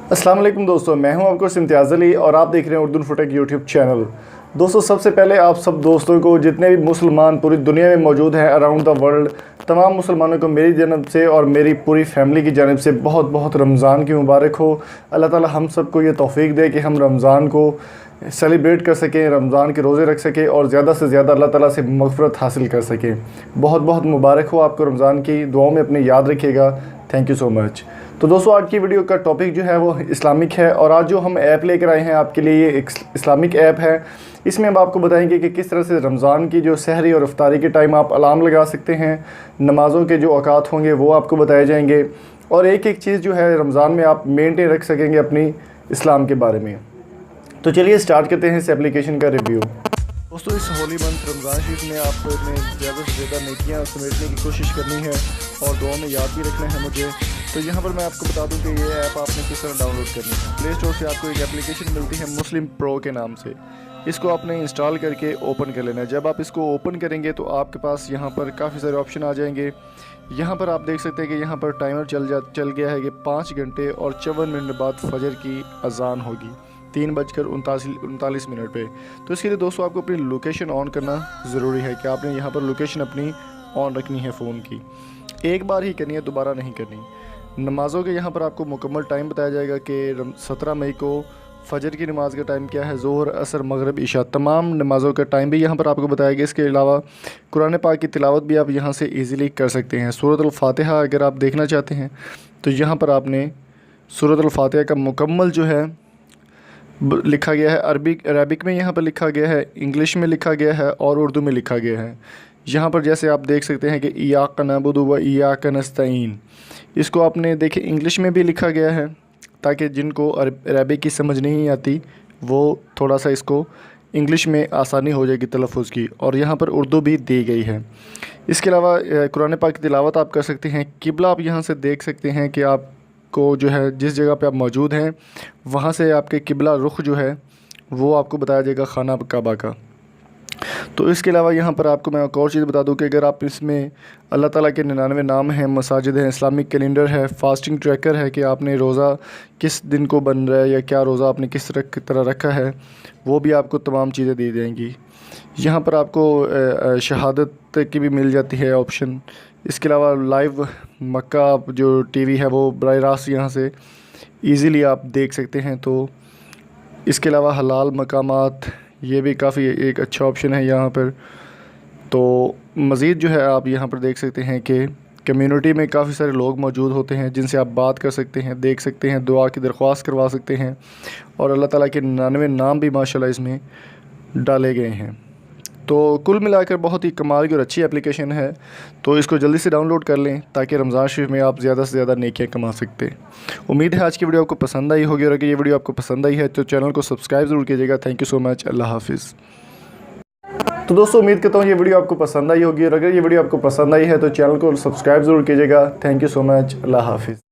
अस्सलाम वालेकुम दोस्तों, मैं हूं आपको इम्तियाज़ अली और आप देख रहे हैं उर्दू फुटेक यूट्यूब चैनल। दोस्तों, सबसे पहले आप सब दोस्तों को, जितने भी मुसलमान पूरी दुनिया में मौजूद हैं अराउंड द वर्ल्ड, तमाम मुसलमानों को मेरी जानब से और मेरी पूरी फैमिली की जानब से बहुत बहुत रमज़ान की मुबारक हो। अल्लाह ताला हम सबको ये तौफ़ीक दे कि हम रमज़ान को सेलिब्रेट कर सकें, रमज़ान के रोज़े रख सकें और ज़्यादा से ज़्यादा अल्लाह ताला से मग़फ़िरत हासिल कर सकें। बहुत बहुत मुबारक हो आपको रमज़ान की। दुआओं में अपनी याद रखिएगा। Thank you so much. तो दोस्तों, आज की वीडियो का टॉपिक जो है वो इस्लामिक है और आज जो हम ऐप लेकर आए हैं आपके लिए ये एक इस्लामिक ऐप है। इसमें हम आपको बताएंगे कि किस तरह से रमज़ान की जो सहरी और इफ्तारी के टाइम आप अलार्म लगा सकते हैं, नमाज़ों के जो औकात होंगे वो आपको बताए जाएंगे और एक एक चीज़ जो है रमज़ान में आप मेंटेन रख सकेंगे अपनी इस्लाम के बारे में। तो चलिए स्टार्ट करते हैं इस एप्लीकेशन का रिव्यू। दोस्तों, इस होली मंथ रमज़ान शरीफ में आपने ज़्यादा से ज़्यादा नेकियां समेटने की कोशिश करनी है और दुआ में याद भी रखना है मुझे। तो यहाँ पर मैं आपको बता दूं कि ये ऐप आपने किस तरह डाउनलोड करनी है। प्ले स्टोर से आपको एक एप्लीकेशन मिलती है मुस्लिम प्रो के नाम से। इसको आपने इंस्टॉल करके ओपन कर लेना है। जब आप इसको ओपन करेंगे तो आपके पास यहाँ पर काफ़ी सारे ऑप्शन आ जाएंगे। यहाँ पर आप देख सकते हैं कि यहाँ पर टाइमर चल गया है कि 5 घंटे और 54 मिनट बाद फजर की अजान होगी 3:39 पे। तो इसके लिए दोस्तों आपको अपनी लोकेशन ऑन करना ज़रूरी है कि आपने यहाँ पर लोकेशन अपनी ऑन रखनी है फ़ोन की। एक बार ही करनी है, दोबारा नहीं करनी। नमाज़ों के यहाँ पर आपको मुकम्मल टाइम बताया जाएगा कि 17 मई को फ़जर की नमाज़ का टाइम क्या है, ज़ोहर, असर, मगरिब, इशा, तमाम नमाज़ों का टाइम भी यहाँ पर आपको बताया गया। इसके अलावा कुरान पाक की तिलावत भी आप यहाँ से ईज़िली कर सकते हैं। सूरत अल-फातिहा अगर आप देखना चाहते हैं तो यहाँ पर आपने सूरत अल-फातिहा का मुकम्मल जो है लिखा गया है। अरबिक में यहाँ पर लिखा गया है, इंग्लिश में लिखा गया है और उर्दू में लिखा गया है। यहाँ पर जैसे आप देख सकते हैं कि इय्याका नअबुदु व इय्याका नस्तईन, इसको आपने देखे इंग्लिश में भी लिखा गया है ताकि जिनको अरबिक की समझ नहीं आती वो थोड़ा सा इसको इंग्लिश में आसानी हो जाएगी तलफ़ुज़ की। और यहाँ पर उर्दू भी दी गई है। इसके अलावा कुरान पाक की तिलावत आप कर सकते हैं। किबला आप यहाँ से देख सकते हैं कि आपको जो है जिस जगह पे आप मौजूद हैं वहाँ से आपके किबला रुख जो है वो आपको बताया जाएगा खाना काबा का। तो इसके अलावा यहाँ पर आपको मैं एक और चीज़ बता दूँ कि अगर आप इसमें अल्लाह ताला के 99 नाम हैं, मसाजिद हैं, इस्लामिक कैलेंडर है, फास्टिंग ट्रैकर है कि आपने रोज़ा किस दिन को बन रहा है या क्या रोज़ा आपने किस तरह रखा है, वो भी आपको तमाम चीज़ें दी जाएंगी। यहाँ पर आपको शहादत की भी मिल जाती है ऑप्शन। इसके अलावा लाइव मक्का जो टीवी है वो बराह रास्त यहाँ से ईज़िली आप देख सकते हैं। तो इसके अलावा हलाल मकामात, ये भी काफ़ी एक अच्छा ऑप्शन है यहाँ पर। तो मज़ीद जो है आप यहाँ पर देख सकते हैं कि कम्युनिटी में काफ़ी सारे लोग मौजूद होते हैं जिनसे आप बात कर सकते हैं, देख सकते हैं, दुआ की दरख्वास्त करवा सकते हैं और अल्लाह ताला के 99 नाम भी माशाल्लाह इसमें डाले गए हैं। तो कुल मिलाकर बहुत ही कमाल की और अच्छी एप्लीकेशन है। तो इसको जल्दी से डाउनलोड कर लें ताकि रमज़ान शरीफ में आप ज़्यादा से ज़्यादा नेकियां कमा सकते। उम्मीद है आज की वीडियो आपको पसंद आई होगी और अगर ये वीडियो आपको पसंद आई है तो चैनल को सब्सक्राइब ज़रूर कीजिएगा। Thank you so much. अल्लाह हाफिज़। तो दोस्तों, उम्मीद करता हूँ ये वीडियो आपको पसंद आई होगी और अगर ये वीडियो आपको पसंद आई है तो चैनल को सब्सक्राइब ज़रूर कीजिएगा। Thank you so much. अल्लाह हाफिज़।